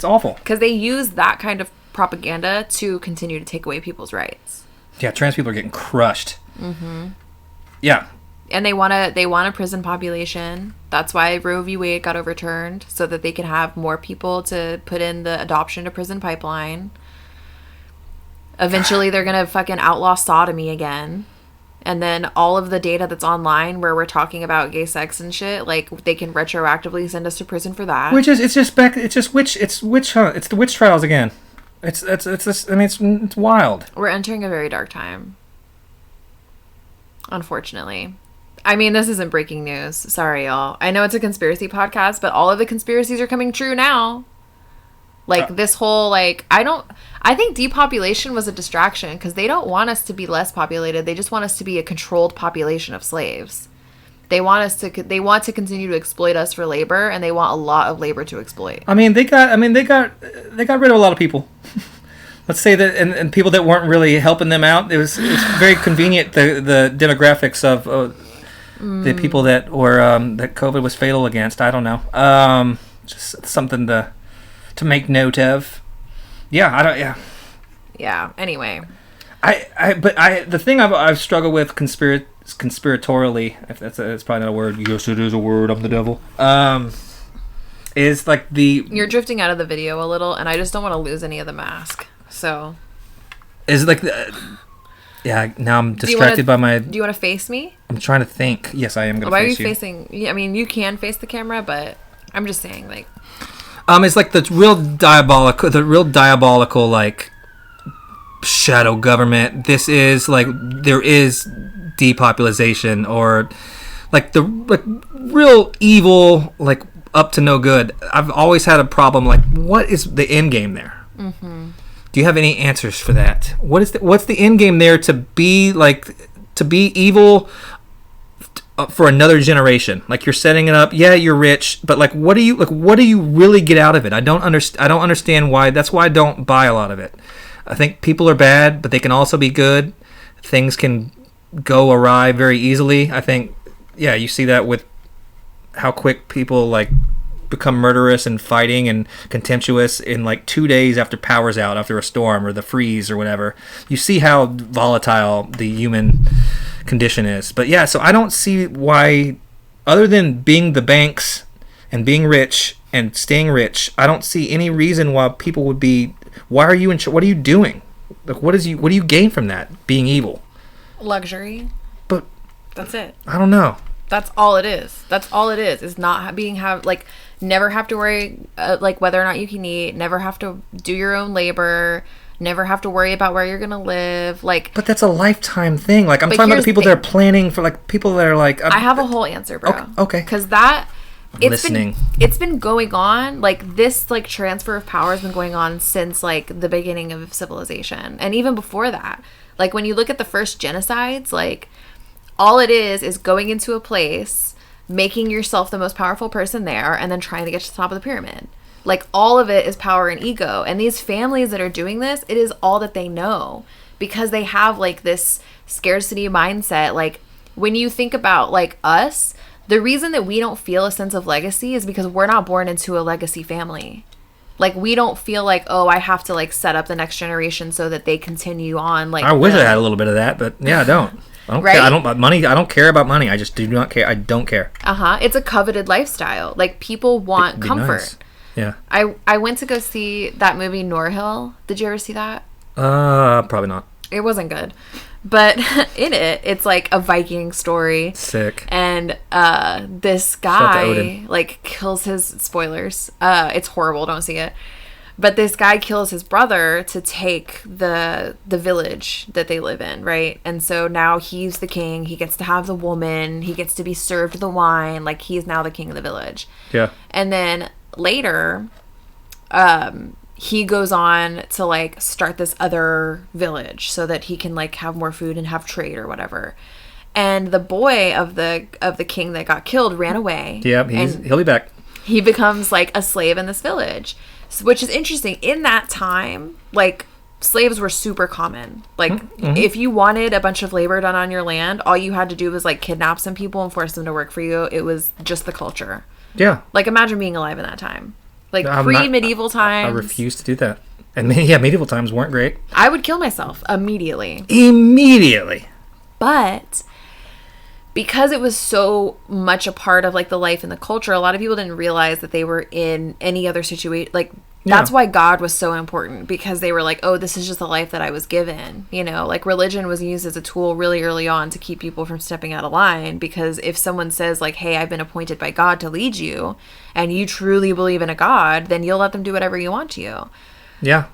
[SPEAKER 2] awful.
[SPEAKER 1] Because they use that kind of propaganda to continue to take away people's rights.
[SPEAKER 2] Yeah, trans people are getting crushed. Mm-hmm. Yeah.
[SPEAKER 1] And they want a prison population. That's why Roe v. Wade got overturned, so that they can have more people to put in the adoption to prison pipeline. Eventually, they're going to fucking outlaw sodomy again. And then all of the data that's online where we're talking about gay sex and shit, like, they can retroactively send us to prison for that.
[SPEAKER 2] It's the witch trials again. It's wild.
[SPEAKER 1] We're entering a very dark time. Unfortunately. I mean, this isn't breaking news. Sorry, y'all. I know it's a conspiracy podcast, but all of the conspiracies are coming true now. Like this whole like I think depopulation was a distraction because they don't want us to be less populated. They just want us to be a controlled population of slaves. They want to continue to exploit us for labor, and they want a lot of labor to exploit.
[SPEAKER 2] They got rid of a lot of people. Let's say that, and people that weren't really helping them out. It's very convenient, the demographics of the people that were that COVID was fatal against. I don't know. Just something to make note of. Yeah.
[SPEAKER 1] Anyway,
[SPEAKER 2] the thing I've struggled with conspiratorially, if that's probably not a word. Yes, it is a word. I'm the devil. Is like
[SPEAKER 1] you're drifting out of the video a little, and I just don't want to lose any of the mask. So,
[SPEAKER 2] is like now I'm distracted by my.
[SPEAKER 1] Do you want to face me?
[SPEAKER 2] I'm trying to think. Yes, I am going to.
[SPEAKER 1] Why are you facing? I mean, you can face the camera, but I'm just saying, like.
[SPEAKER 2] It's like the real diabolical, like shadow government. This is like there is depopulation, or like the real evil, like up to no good. I've always had a problem. Like, what is the end game there? Mm-hmm. Do you have any answers for that? What's the end game there to be evil for another generation? Like, you're setting it up. Yeah, you're rich, but like, what do you really get out of it? I don't understand why. That's why I don't buy a lot of it. I think people are bad, but they can also be good. Things can go awry very easily. I think, yeah, you see that with how quick people like become murderous and fighting and contemptuous in like 2 days after power's out, after a storm or the freeze or whatever. You see how volatile the human condition is. But yeah, so I don't see why, other than being the banks and being rich and staying rich, I don't see any reason why people would be. Why are you what are you doing? Like, what do you gain from that, being evil?
[SPEAKER 1] Luxury.
[SPEAKER 2] But
[SPEAKER 1] that's it.
[SPEAKER 2] I don't know.
[SPEAKER 1] That's all it is. Is not never have to worry like whether or not you can eat, never have to do your own labor, never have to worry about where you're gonna live. Like,
[SPEAKER 2] but that's a lifetime thing. Like, I'm talking about the people that are planning for, like, people that are like.
[SPEAKER 1] I have a whole answer, bro.
[SPEAKER 2] Okay.
[SPEAKER 1] Because it's been going on, like, this like transfer of power has been going on since like the beginning of civilization, and even before that. Like, when you look at the first genocides, like, all it is going into a place, making yourself the most powerful person there, and then trying to get to the top of the pyramid. Like, all of it is power and ego. And these families that are doing this, it is all that they know, because they have like this scarcity mindset. Like, when you think about like us, the reason that we don't feel a sense of legacy is because we're not born into a legacy family. Like, we don't feel like, oh, I have to like set up the next generation so that they continue on. Like,
[SPEAKER 2] I wish I had a little bit of that, but yeah, I don't. I don't care. I don't care about money. I just do not care. I don't care.
[SPEAKER 1] It's a coveted lifestyle. Like, people want comfort.
[SPEAKER 2] Nice. Yeah.
[SPEAKER 1] I went to go see that movie Norhill. Did you ever see that?
[SPEAKER 2] Probably not.
[SPEAKER 1] It wasn't good. But in it, it's like a Viking story.
[SPEAKER 2] Sick.
[SPEAKER 1] And this guy like kills his spoilers. It's horrible. Don't see it. But this guy kills his brother to take the village that they live in, right? And so now he's the king. He gets to have the woman. He gets to be served the wine. Like, he's now the king of the village.
[SPEAKER 2] Yeah.
[SPEAKER 1] And then later, he goes on to like start this other village so that he can like have more food and have trade or whatever. And the boy of the king that got killed ran away.
[SPEAKER 2] Yeah, he'll be back.
[SPEAKER 1] He becomes like a slave in this village. Which is interesting. In that time, like, slaves were super common. Like, if you wanted a bunch of labor done on your land, all you had to do was like kidnap some people and force them to work for you. It was just the culture.
[SPEAKER 2] Yeah.
[SPEAKER 1] Like, imagine being alive in that time. Like, pre-medieval times.
[SPEAKER 2] I refuse to do that. And yeah, medieval times weren't great.
[SPEAKER 1] I would kill myself immediately. But because it was so much a part of like the life and the culture, a lot of people didn't realize that they were in any other situation. Like, that's why God was so important, because they were like, oh, this is just the life that I was given. You know, like, religion was used as a tool really early on to keep people from stepping out of line, because if someone says like, hey, I've been appointed by God to lead you, and you truly believe in a God, then you'll let them do whatever you want to you.
[SPEAKER 2] Yeah.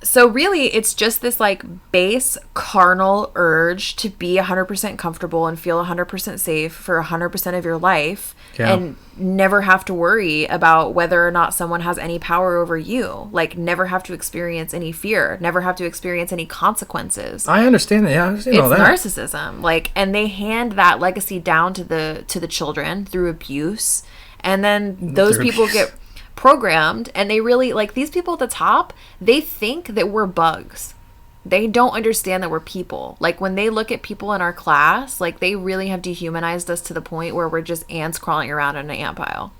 [SPEAKER 1] So really, it's just this like base carnal urge to be 100% comfortable and feel 100% safe for 100% of your life, and never have to worry about whether or not someone has any power over you. Like, never have to experience any fear, never have to experience any consequences.
[SPEAKER 2] I understand that. Yeah, I understand all that.
[SPEAKER 1] It's narcissism. Like, and they hand that legacy down to the children through abuse, and then those people get programmed, and they really, like, these people at the top, they think that we're bugs. They don't understand that we're people. Like, when they look at people in our class, like, they really have dehumanized us to the point where we're just ants crawling around in an ant pile.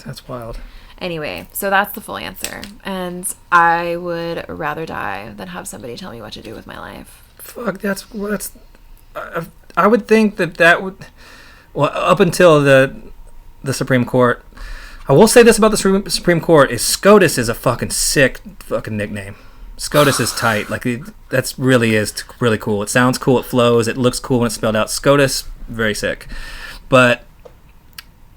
[SPEAKER 2] That's wild.
[SPEAKER 1] Anyway, so that's the full answer, and I would rather die than have somebody tell me what to do with my life.
[SPEAKER 2] Fuck, that's I would think that would, well, up until the Supreme Court. I will say this about the Supreme Court: is SCOTUS is a fucking sick fucking nickname. SCOTUS is tight. Like, that's really is really cool. It sounds cool. It flows. It looks cool when it's spelled out. SCOTUS, very sick. But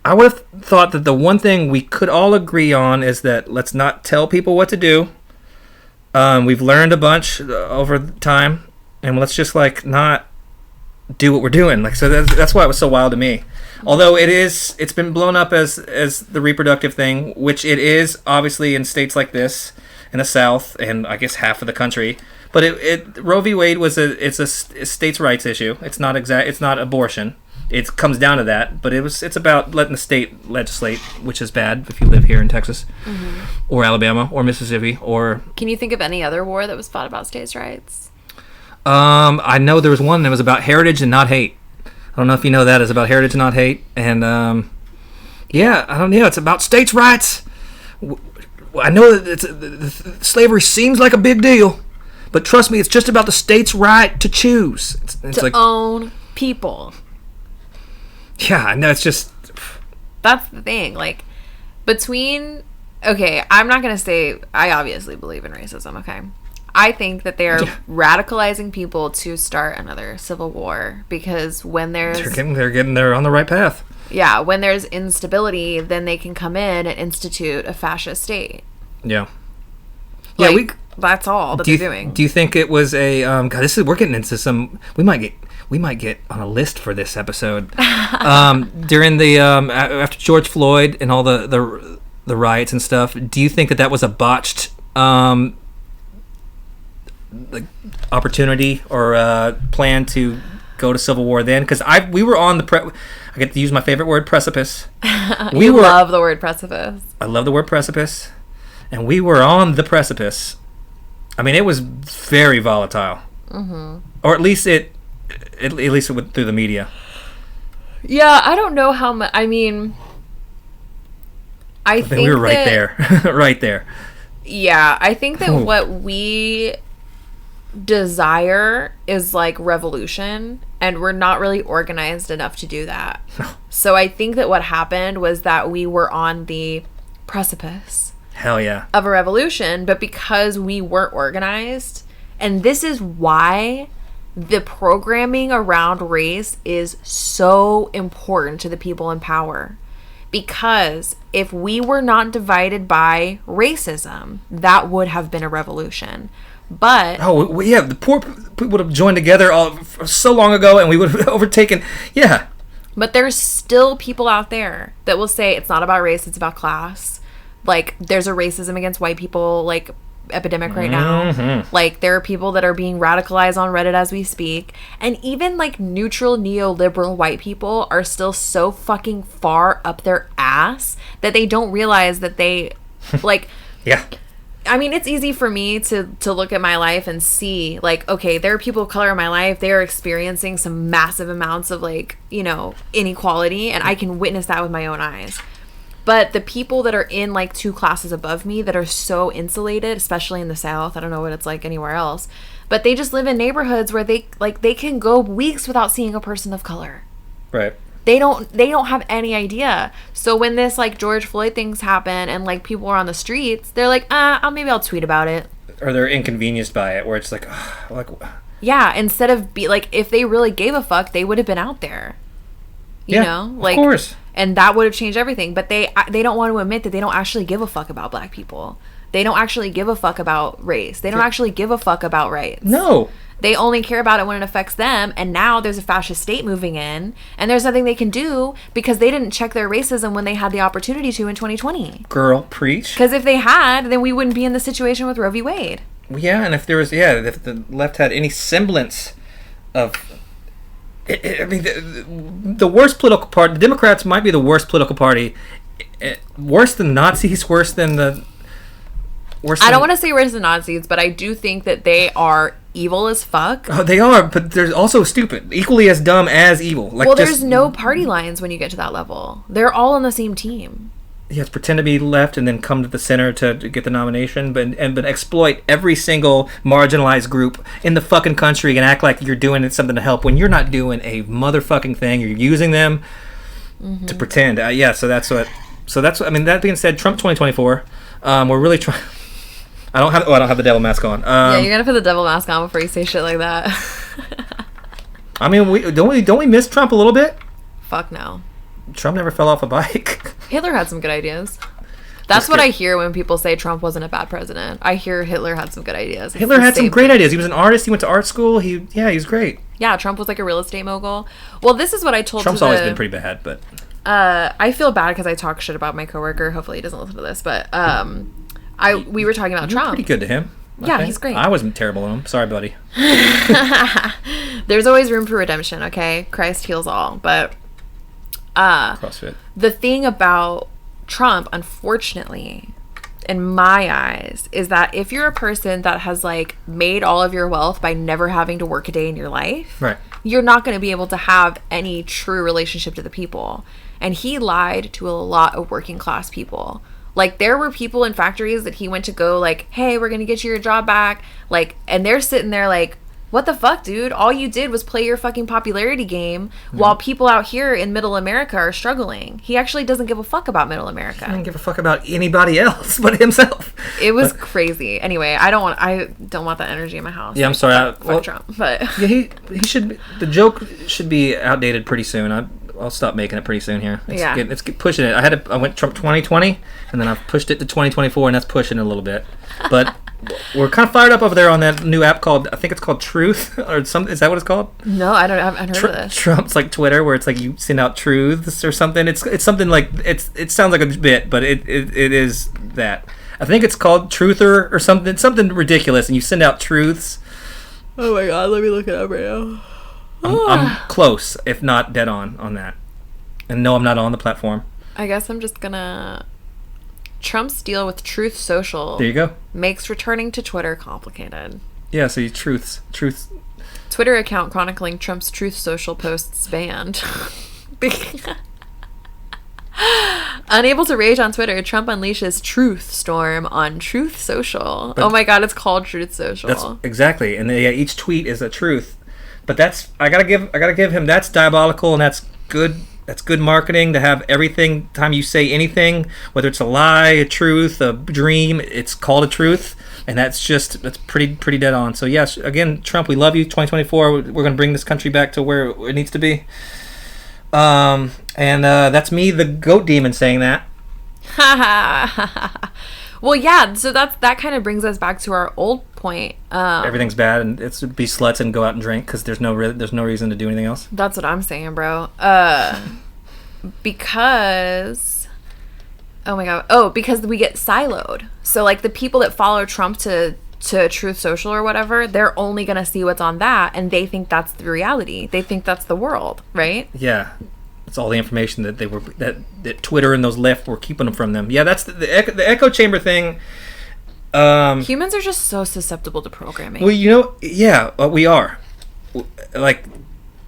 [SPEAKER 2] I would have thought that the one thing we could all agree on is that let's not tell people what to do. We've learned a bunch over time, and let's just like not do what we're doing. Like, so that's why it was so wild to me. Although it's been blown up as the reproductive thing, which it is obviously in states like this, in the South, and I guess half of the country. But Roe v. Wade it's a states' rights issue. It's not abortion. It comes down to that. But it's about letting the state legislate, which is bad if you live here in Texas, or Alabama, or Mississippi, or.
[SPEAKER 1] Can you think of any other war that was fought about states' rights?
[SPEAKER 2] I know there was one that was about heritage and not hate. I don't know if you know that. It's about heritage and not hate. And, yeah, I don't know. It's about states' rights. I know that slavery seems like a big deal, but trust me, it's just about the state's right to choose. It's
[SPEAKER 1] to
[SPEAKER 2] like,
[SPEAKER 1] own people.
[SPEAKER 2] Yeah, I know. It's just...
[SPEAKER 1] That's the thing. Like, okay, I'm not going to say... I obviously believe in racism, okay? I think that they're radicalizing people to start another civil war, because when there's...
[SPEAKER 2] They're on the right path.
[SPEAKER 1] Yeah, when there's instability, then they can come in and institute a fascist state.
[SPEAKER 2] Yeah.
[SPEAKER 1] Like, that's all that they're doing.
[SPEAKER 2] Do you think it was a... God, we're getting into some... We might get on a list for this episode. During the... after George Floyd and all the riots and stuff, do you think that was a botched... like opportunity or plan to go to civil war then? Because we were on I get to use my favorite word, precipice.
[SPEAKER 1] Love the word precipice.
[SPEAKER 2] I love the word precipice, and we were on the precipice. I mean, it was very volatile, or at least it went through the media.
[SPEAKER 1] Yeah, I don't know how much. I mean, I think
[SPEAKER 2] we were right there, right there.
[SPEAKER 1] Yeah, I think that what we desire is like revolution, and we're not really organized enough to do that. So I think that what happened was that we were on the precipice of a revolution, but because we weren't organized, and this is why the programming around race is so important to the people in power. Because if we were not divided by racism, that would have been a revolution. But the poor people would have joined together so long ago, and we would have overtaken. Yeah. But there's still people out there that will say it's not about race, it's about class. Like, there's a racism against white people, like, epidemic right now. Like, there are people that are being radicalized on Reddit as we speak, and even like neutral neoliberal white people are still so fucking far up their ass that they don't realize that they like I mean, it's easy for me to look at my life and see, like, okay, there are people of color in my life. They are experiencing some massive amounts of, like, you know, inequality, and I can witness that with my own eyes. But the people that are in, like, 2 classes above me that are so insulated, especially in the South, I don't know what it's like anywhere else, but they just live in neighborhoods where they can go weeks without seeing a person of color.
[SPEAKER 2] Right.
[SPEAKER 1] They don't have any idea. So when this, like, George Floyd things happen and, like, people are on the streets, they're like, maybe I'll tweet about it.
[SPEAKER 2] Or they're inconvenienced by it, where it's like,
[SPEAKER 1] yeah, instead of like, if they really gave a fuck, they would have been out there. You know? Like,
[SPEAKER 2] of course.
[SPEAKER 1] And that would have changed everything. But they don't want to admit that they don't actually give a fuck about black people. They don't actually give a fuck about race. They don't actually give a fuck about rights.
[SPEAKER 2] No.
[SPEAKER 1] They only care about it when it affects them. And now there's a fascist state moving in, and there's nothing they can do because they didn't check their racism when they had the opportunity to in 2020.
[SPEAKER 2] Girl, preach.
[SPEAKER 1] Because if they had, then we wouldn't be in the situation with Roe v. Wade.
[SPEAKER 2] Yeah, and if there was, if the left had any semblance of, I mean, the worst political party, the Democrats might be the worst political party, worse than Nazis, worse than the,
[SPEAKER 1] I don't want to say worse than Nazis, but I do think that they are evil as fuck.
[SPEAKER 2] Oh, they are, but they're also stupid, equally as dumb as evil. Like,
[SPEAKER 1] well, there's no party lines when you get to that level. They're all on the same team.
[SPEAKER 2] Yes, pretend to be left and then come to the center to get the nomination, but exploit every single marginalized group in the fucking country and act like you're doing something to help when you're not doing a motherfucking thing. You're using them to pretend. So that's what. I mean, that being said, Trump 2024. We're really trying. I don't have the devil mask on.
[SPEAKER 1] Yeah, you gotta put the devil mask on before you say shit like that.
[SPEAKER 2] I mean, don't we miss Trump a little bit?
[SPEAKER 1] Fuck no.
[SPEAKER 2] Trump never fell off a bike.
[SPEAKER 1] Hitler had some good ideas. That's what I hear when people say Trump wasn't a bad president. I hear Hitler had some good ideas.
[SPEAKER 2] Hitler had some great ideas. He was an artist. He went to art school. He was great.
[SPEAKER 1] Yeah, Trump was like a real estate mogul. Well, this is what I told
[SPEAKER 2] Trump's always been pretty bad, but
[SPEAKER 1] I feel bad because I talk shit about my coworker. Hopefully he doesn't listen to this, but we were talking about Trump.
[SPEAKER 2] Pretty good to him.
[SPEAKER 1] Yeah, he's great.
[SPEAKER 2] I wasn't terrible to him. Sorry, buddy.
[SPEAKER 1] There's always room for redemption, okay? Christ heals all. But
[SPEAKER 2] CrossFit.
[SPEAKER 1] The thing about Trump, unfortunately, in my eyes, is that if you're a person that has like made all of your wealth by never having to work a day in your life,
[SPEAKER 2] right,
[SPEAKER 1] you're not going to be able to have any true relationship to the people. And he lied to a lot of working class people. Like, there were people in factories that he went to go like, hey, we're going to get you your job back. Like, and they're sitting there like, what the fuck, dude? All you did was play your fucking popularity game while people out here in middle America are struggling. He actually doesn't give a fuck about middle America.
[SPEAKER 2] He doesn't give a fuck about anybody else but himself.
[SPEAKER 1] It was crazy. Anyway, I don't want that energy in my house.
[SPEAKER 2] Yeah, I'm sorry.
[SPEAKER 1] Fuck Trump. But
[SPEAKER 2] yeah, he should. The joke should be outdated pretty soon. I'll stop making it pretty soon here. Let's get pushing it. I went Trump 2020, and then I've pushed it to 2024, and that's pushing it a little bit. But we're kind of fired up over there on that new app called, I think it's called Truth, or something. Is that what it's called?
[SPEAKER 1] No, I haven't heard of this.
[SPEAKER 2] Trump's like Twitter, where it's like you send out truths or something. It's something like it sounds like a bit, but it is that. I think it's called Truther or something ridiculous, and you send out truths.
[SPEAKER 1] Oh my god, let me look it up right now.
[SPEAKER 2] I'm close, if not dead on that. And no, I'm not on the platform.
[SPEAKER 1] I guess I'm just gonna... Trump's deal with Truth Social...
[SPEAKER 2] There you go.
[SPEAKER 1] ...makes returning to Twitter complicated.
[SPEAKER 2] Yeah, so you truths.
[SPEAKER 1] Twitter account chronicling Trump's Truth Social posts banned. Unable to rage on Twitter, Trump unleashes Truth Storm on Truth Social. Oh my god, it's called Truth Social.
[SPEAKER 2] That's exactly. And each tweet is a truth. But that's I gotta give him, that's diabolical, and that's good. That's good marketing to have everything time you say anything, whether it's a lie, a truth, a dream, it's called a truth, and that's pretty dead on. So yes, again, Trump, we love you. 2024, we're gonna bring this country back to where it needs to be. And that's me, the goat demon, saying that.
[SPEAKER 1] Well, yeah, so that kind of brings us back to our old point.
[SPEAKER 2] Everything's bad, and it's be sluts and go out and drink because there's no reason to do anything else.
[SPEAKER 1] That's what I'm saying, bro. Because we get siloed. So like the people that follow Trump to Truth Social or whatever, they're only gonna see what's on that, and they think that's the reality. They think that's the world, right?
[SPEAKER 2] Yeah. It's all the information that that Twitter and those left were keeping them from them. Yeah, that's the echo chamber thing.
[SPEAKER 1] Humans are just so susceptible to programming.
[SPEAKER 2] Well, we are. Like,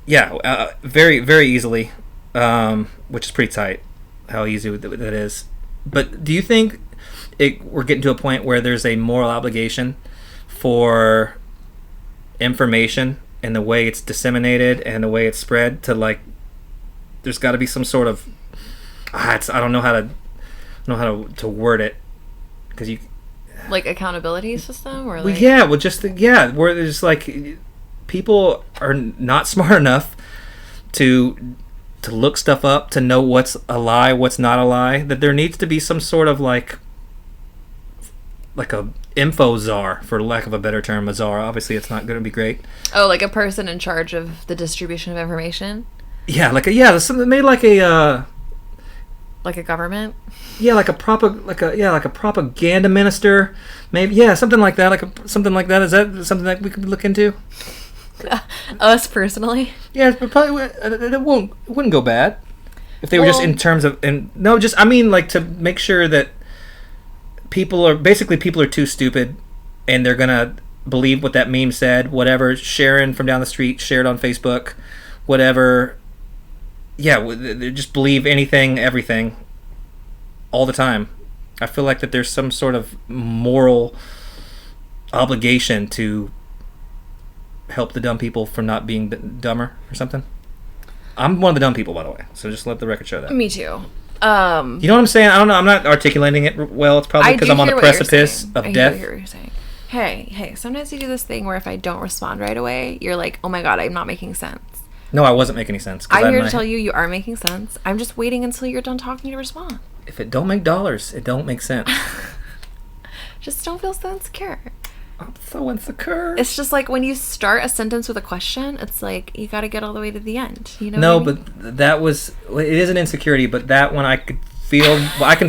[SPEAKER 2] very, very easily, which is pretty tight, how easy that is. But do you think we're getting to a point where there's a moral obligation for information and the way it's disseminated and the way it's spread to, like, there's got to be some sort of I don't know how to word it, because you
[SPEAKER 1] like accountability system, or like
[SPEAKER 2] where there's like people are not smart enough to look stuff up, to know what's a lie, what's not a lie, that there needs to be some sort of like like a info czar, for lack of a better term. A czar, obviously, it's not going to be great.
[SPEAKER 1] Oh, like a person in charge of the distribution of information.
[SPEAKER 2] Yeah, something maybe like a
[SPEAKER 1] like a government.
[SPEAKER 2] Yeah, like a propaganda minister, maybe. Yeah, something like that. Something like that. Is that something that we could look into?
[SPEAKER 1] Us personally.
[SPEAKER 2] Yeah, but probably it wouldn't go bad if they were just in terms of I mean like to make sure that people are too stupid and they're gonna believe what that meme said, whatever Sharon from down the street shared on Facebook, whatever. Yeah, they just believe anything, everything, all the time. I feel like that there's some sort of moral obligation to help the dumb people from not being dumber or something. I'm one of the dumb people, by the way, so just let the record show that.
[SPEAKER 1] Me too.
[SPEAKER 2] You know what I'm saying? I don't know. I'm not articulating it well. It's probably because I'm on the precipice of death.
[SPEAKER 1] I hear what you're saying. Hey, sometimes you do this thing where if I don't respond right away, you're like, oh my God, I'm not making sense.
[SPEAKER 2] No, I wasn't making any sense.
[SPEAKER 1] I'm here to tell you are making sense. I'm just waiting until you're done talking to respond.
[SPEAKER 2] If it don't make dollars, it don't make sense.
[SPEAKER 1] Just don't feel so insecure.
[SPEAKER 2] I'm so insecure.
[SPEAKER 1] It's just like when you start a sentence with a question, it's like you got to get all the way to the end. You know?
[SPEAKER 2] No, what I mean? But that was it is an insecurity. But that one I can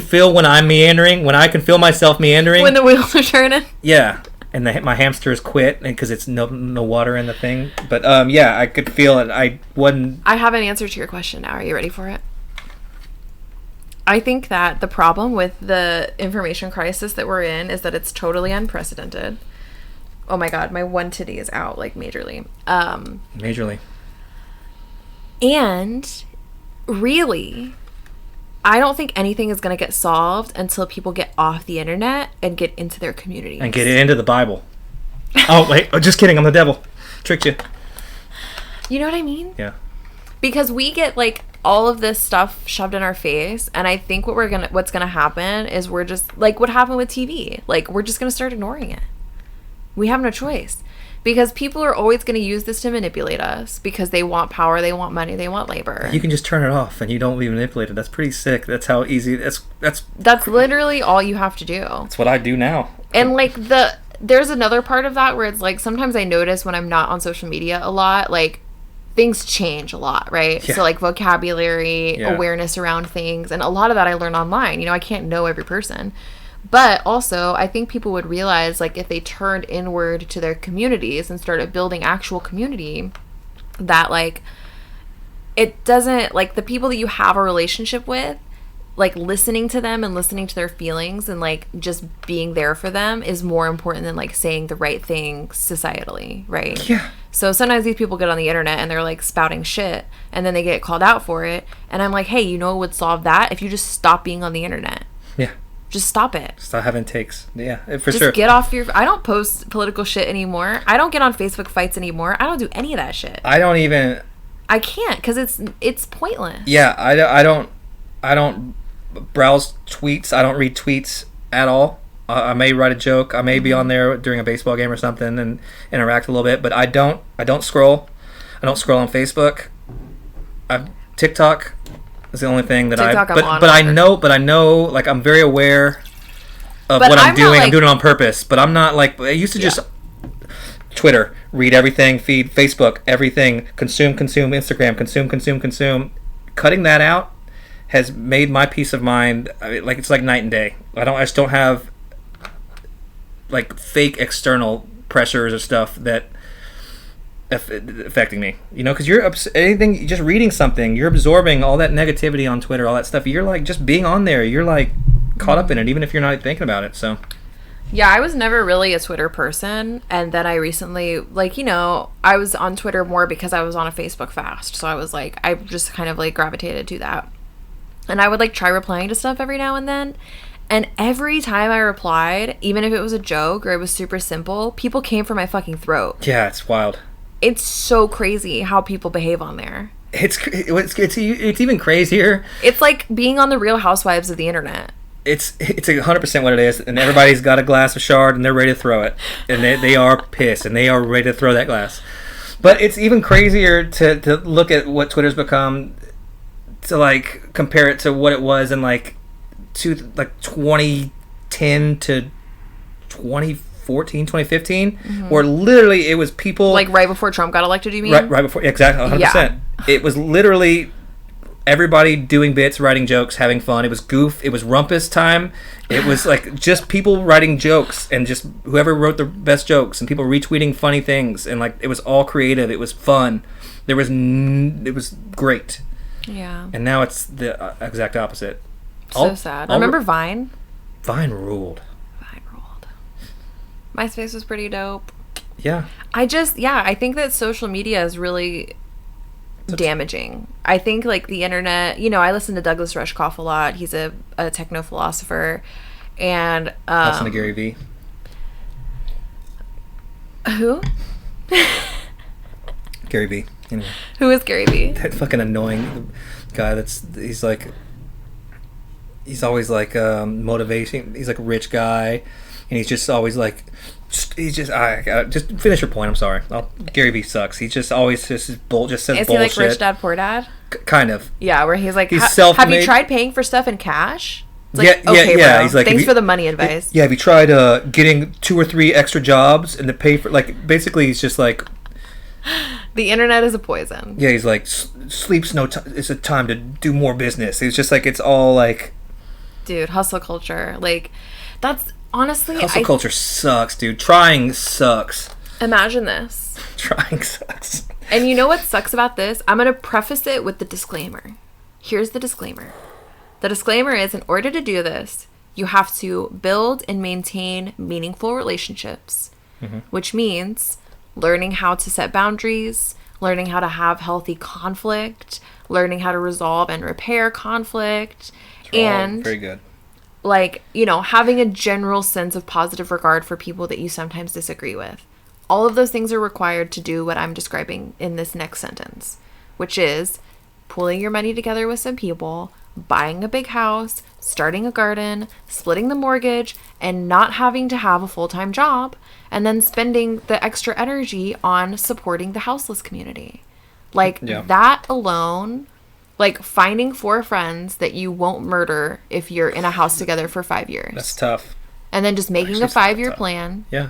[SPEAKER 2] feel when I'm meandering. When I can feel myself meandering.
[SPEAKER 1] When the wheels are turning.
[SPEAKER 2] Yeah. And my hamsters quit because it's no water in the thing. But yeah, I could feel it. I
[SPEAKER 1] have an answer to your question now. Are you ready for it? I think that the problem with the information crisis that we're in is that it's totally unprecedented. Oh my God, my one titty is out, like majorly.
[SPEAKER 2] Majorly.
[SPEAKER 1] And really, I don't think anything is going to get solved until people get off the internet and get into their communities.
[SPEAKER 2] And get into the Bible. Oh, wait. Oh, just kidding. I'm the devil. Tricked you.
[SPEAKER 1] You know what I mean?
[SPEAKER 2] Yeah.
[SPEAKER 1] Because we get, like, all of this stuff shoved in our face. And I think what's going to happen is we're just, like, what happened with TV. Like, we're just going to start ignoring it. We have no choice. Because people are always going to use this to manipulate us because they want power, they want money, they want labor.
[SPEAKER 2] You can just turn it off and you don't be manipulated. That's pretty sick. That's how easy. That's
[SPEAKER 1] literally all you have to do.
[SPEAKER 2] That's what I do now.
[SPEAKER 1] And like there's another part of that where it's like sometimes I notice when I'm not on social media a lot, like things change a lot, right? Yeah. So like vocabulary, awareness around things, and a lot of that I learn online. You know, I can't know every person. But also, I think people would realize, like, if they turned inward to their communities and started building actual community, that, like, it doesn't, like, the people that you have a relationship with, like, listening to them and listening to their feelings and, like, just being there for them is more important than, like, saying the right thing societally, right?
[SPEAKER 2] Yeah.
[SPEAKER 1] So sometimes these people get on the internet and they're, like, spouting shit, and then they get called out for it, and I'm like, hey, you know what would solve that? If you just stop being on the internet.
[SPEAKER 2] Yeah.
[SPEAKER 1] Just stop it.
[SPEAKER 2] Stop having takes. Yeah, for
[SPEAKER 1] sure.
[SPEAKER 2] Just
[SPEAKER 1] get off your... I don't post political shit anymore. I don't get on Facebook fights anymore. I don't do any of that shit.
[SPEAKER 2] I don't even...
[SPEAKER 1] I can't because it's pointless.
[SPEAKER 2] Yeah, I don't browse tweets. I don't read tweets at all. I may write a joke. I may be on there during a baseball game or something and interact a little bit, but I don't scroll. I don't scroll on Facebook. TikTok is the only thing that I know, like, I'm very aware of what I'm doing. Like, I'm doing it on purpose, but I'm not like I used to just Twitter, read everything, feed, Facebook, everything, consume, Instagram, consume. Cutting that out has made my peace of mind, like, it's like night and day. I just don't have like fake external pressures or stuff that affecting me, you know, because you're just reading something, you're absorbing all that negativity on Twitter, all that stuff. You're like just being on there, you're like caught up in it, even if you're not thinking about it. So
[SPEAKER 1] yeah, I was never really a Twitter person, and then I recently, like, you know, I was on Twitter more because I was on a Facebook fast, so I was like, I just kind of like gravitated to that, and I would like try replying to stuff every now and then. And every time I replied, even if it was a joke or it was super simple, people came for my fucking throat.
[SPEAKER 2] Yeah, it's wild.
[SPEAKER 1] It's so crazy how people behave on there.
[SPEAKER 2] It's even crazier.
[SPEAKER 1] It's like being on the Real Housewives of the internet.
[SPEAKER 2] It's 100% what it is, and everybody's got a glass of Chard and they're ready to throw it, and they are pissed and they are ready to throw that glass. But it's even crazier to look at what Twitter's become, to like compare it to what it was in like 2010 to 2014, 2015, where literally it was people
[SPEAKER 1] Like right before Trump got elected, you mean?
[SPEAKER 2] right before, exactly, 100%.
[SPEAKER 1] Yeah.
[SPEAKER 2] It was literally everybody doing bits, writing jokes, having fun. It was goof. It was rumpus time. It was like just people writing jokes and just whoever wrote the best jokes and people retweeting funny things, and like it was all creative. It was fun. It was great.
[SPEAKER 1] Yeah.
[SPEAKER 2] And now it's the exact opposite.
[SPEAKER 1] So sad. Remember Vine?
[SPEAKER 2] Vine ruled.
[SPEAKER 1] Vine ruled. MySpace was pretty dope.
[SPEAKER 2] Yeah.
[SPEAKER 1] I think that social media is really damaging. I think like the internet, I listen to Douglas Rushkoff a lot. He's a techno philosopher, and
[SPEAKER 2] I listen to Gary Vee.
[SPEAKER 1] Who?
[SPEAKER 2] Gary Vee. Anyway.
[SPEAKER 1] Who is Gary Vee?
[SPEAKER 2] That fucking annoying guy. He's always like motivation. He's like a rich guy, and he's just always like. Just finish your point. I'm sorry. Gary Vee sucks. He just always just says bullshit.
[SPEAKER 1] Is he like Rich Dad Poor Dad?
[SPEAKER 2] Kind of.
[SPEAKER 1] Yeah, where he's like,
[SPEAKER 2] he's
[SPEAKER 1] have you tried paying for stuff in cash? It's like,
[SPEAKER 2] yeah.
[SPEAKER 1] Bro.
[SPEAKER 2] He's like,
[SPEAKER 1] thanks for the money advice.
[SPEAKER 2] Have you tried getting 2 or 3 extra jobs and to pay for basically he's just like.
[SPEAKER 1] The internet is a poison.
[SPEAKER 2] Yeah, he's like sleep's no time. It's a time to do more business. It's just like it's all like.
[SPEAKER 1] Dude, hustle culture. Like, that's. Honestly,
[SPEAKER 2] hustle culture sucks, dude. Trying sucks.
[SPEAKER 1] Imagine this.
[SPEAKER 2] Trying sucks.
[SPEAKER 1] And you know what sucks about this? I'm going to preface it with the disclaimer. Here's the disclaimer. The disclaimer is, in order to do this, you have to build and maintain meaningful relationships, which means learning how to set boundaries, learning how to have healthy conflict, learning how to resolve and repair conflict, and
[SPEAKER 2] very good.
[SPEAKER 1] Like, having a general sense of positive regard for people that you sometimes disagree with. All of those things are required to do what I'm describing in this next sentence, which is pooling your money together with some people, buying a big house, starting a garden, splitting the mortgage, and not having to have a full-time job, and then spending the extra energy on supporting the houseless community. Like, that alone... Like, finding 4 friends that you won't murder if you're in a house together for 5 years.
[SPEAKER 2] That's tough.
[SPEAKER 1] And then just making a 5-year plan.
[SPEAKER 2] Yeah.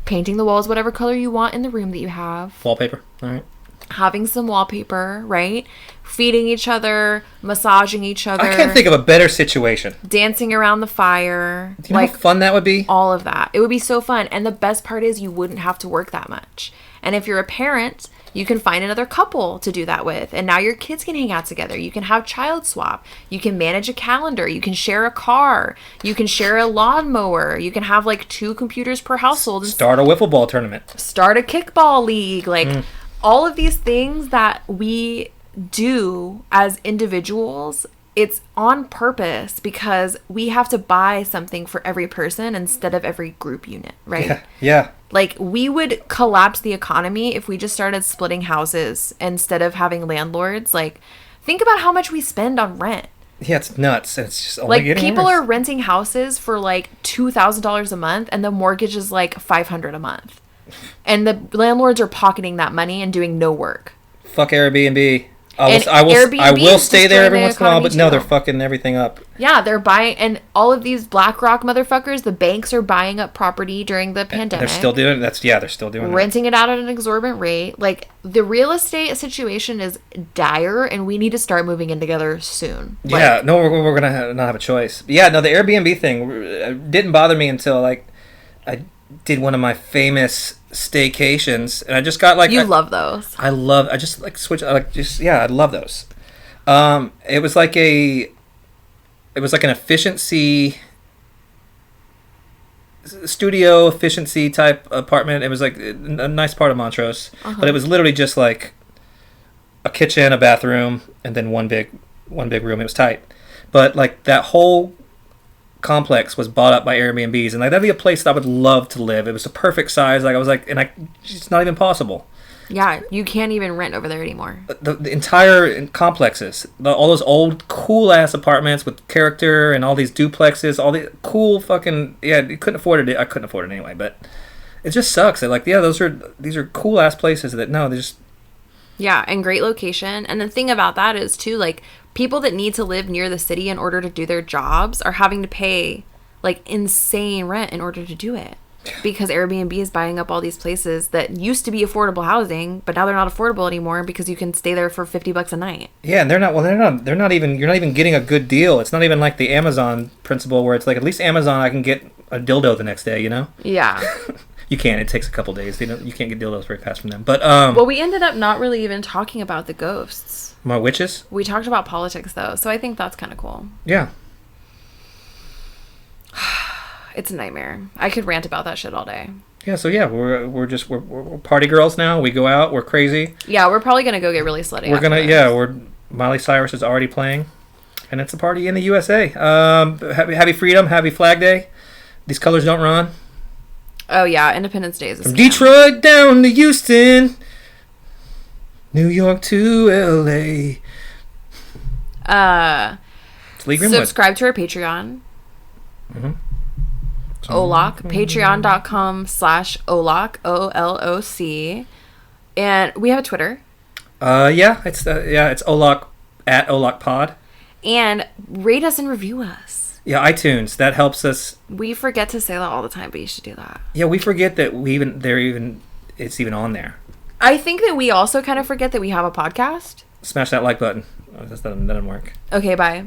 [SPEAKER 1] Painting the walls whatever color you want in the room that you have.
[SPEAKER 2] Wallpaper. All right.
[SPEAKER 1] Having some wallpaper, right? Feeding each other, massaging each other.
[SPEAKER 2] I can't think of a better situation.
[SPEAKER 1] Dancing around the fire.
[SPEAKER 2] Do you know how fun that would be?
[SPEAKER 1] All of that. It would be so fun. And the best part is you wouldn't have to work that much. And if you're a parent... You can find another couple to do that with. And now your kids can hang out together. You can have child swap. You can manage a calendar. You can share a car. You can share a lawnmower. You can have like 2 computers per household.
[SPEAKER 2] Start a wiffle ball tournament.
[SPEAKER 1] Start a kickball league. Like all of these things that we do as individuals, it's on purpose because we have to buy something for every person instead of every group unit, right?
[SPEAKER 2] Yeah.
[SPEAKER 1] Like, we would collapse the economy if we just started splitting houses instead of having landlords. Like, think about how much we spend on rent.
[SPEAKER 2] Yeah, it's nuts. And it's just only
[SPEAKER 1] like, people are renting houses for, like, $2,000 a month, and the mortgage is, like, $500 a month. And the landlords are pocketing that money and doing no work.
[SPEAKER 2] Fuck Airbnb. I will stay there every once in a while, but no, they're fucking everything up.
[SPEAKER 1] Yeah, they're buying, and all of these BlackRock motherfuckers, the banks are buying up property during the pandemic.
[SPEAKER 2] They're still doing they're still doing
[SPEAKER 1] renting it out at an exorbitant rate. Like, the real estate situation is dire, and we need to start moving in together soon.
[SPEAKER 2] Yeah, no, we're gonna not have a choice. Yeah, no, the Airbnb thing didn't bother me until like I did one of my famous staycations, and I just got like
[SPEAKER 1] love those.
[SPEAKER 2] I love an efficiency studio efficiency type apartment. It was like a nice part of Montrose, but it was literally just like a kitchen, a bathroom, and then one big room. It was tight, but like that whole complex was bought up by Airbnbs, and like that'd be a place that I would love to live. It was the perfect size. Like I was like, it's not even possible.
[SPEAKER 1] Yeah, you can't even rent over there anymore.
[SPEAKER 2] The entire complexes, all those old cool ass apartments with character, and all these duplexes, all the cool fucking you couldn't afford it. I couldn't afford it anyway, but it just sucks. That like these are cool ass places that they're just
[SPEAKER 1] and great location. And the thing about that is too, like, people that need to live near the city in order to do their jobs are having to pay like insane rent in order to do it. Because Airbnb is buying up all these places that used to be affordable housing, but now they're not affordable anymore because you can stay there for $50 a night.
[SPEAKER 2] Yeah, and they're not even, you're not even getting a good deal. It's not even like the Amazon principle where it's like, at least Amazon I can get a dildo the next day, you know?
[SPEAKER 1] Yeah.
[SPEAKER 2] You can't. It takes a couple days. You can't get dildos very fast from them. But
[SPEAKER 1] well, we ended up not really even talking about the ghosts.
[SPEAKER 2] My witches?
[SPEAKER 1] We talked about politics though, so I think that's kind of cool.
[SPEAKER 2] Yeah.
[SPEAKER 1] It's a nightmare. I could rant about that shit all day.
[SPEAKER 2] Yeah, so yeah, we're party girls now. We go out, we're crazy.
[SPEAKER 1] Yeah, we're probably gonna go get really slutty.
[SPEAKER 2] Miley Cyrus is already playing, and it's a party in the USA. Happy Freedom, happy Flag Day. These colors don't run.
[SPEAKER 1] Oh yeah, Independence Day is
[SPEAKER 2] from Detroit down to Houston, New York to LA.
[SPEAKER 1] Subscribe to our Patreon. Mm-hmm. Oloc, patreon.com/Oloc, OLOC. And we have a Twitter.
[SPEAKER 2] It's Oloc, at Oloc Pod.
[SPEAKER 1] And rate us and review us.
[SPEAKER 2] Yeah, iTunes. That helps us.
[SPEAKER 1] We forget to say that all the time, but you should do that.
[SPEAKER 2] Yeah, we forget that it's even on there.
[SPEAKER 1] I think that we also kind of forget that we have a podcast.
[SPEAKER 2] Smash that like button. Oh, that doesn't work.
[SPEAKER 1] Okay, bye.